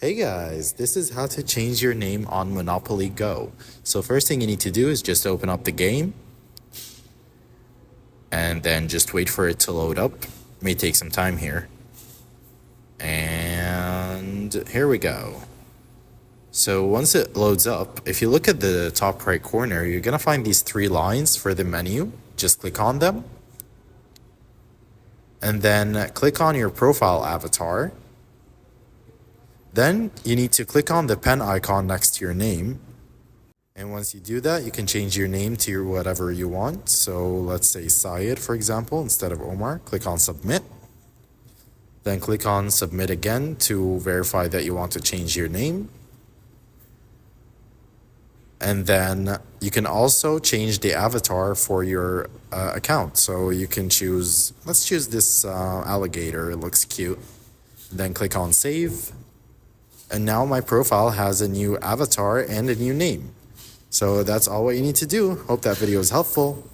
Hey guys, this is how to change your name on Monopoly Go. So first thing you need to do is just open up the game and then just wait for it to load up. May take some time here. And here we go. So once it loads up, if you look at the top right corner, you're gonna find these three lines for the menu. Just click on them. And then click on your profile avatar. Then you need to click on the pen icon next to your name. And once you do that, you can change your name to whatever you want. So let's say Syed, for example, instead of Omar. Click on submit. Then click on submit again to verify that you want to change your name. And then you can also change the avatar for your account. So you can choose, let's choose this alligator, it looks cute. Then click on save. And now my profile has a new avatar and a new name. So that's all what you need to do. Hope that video is helpful.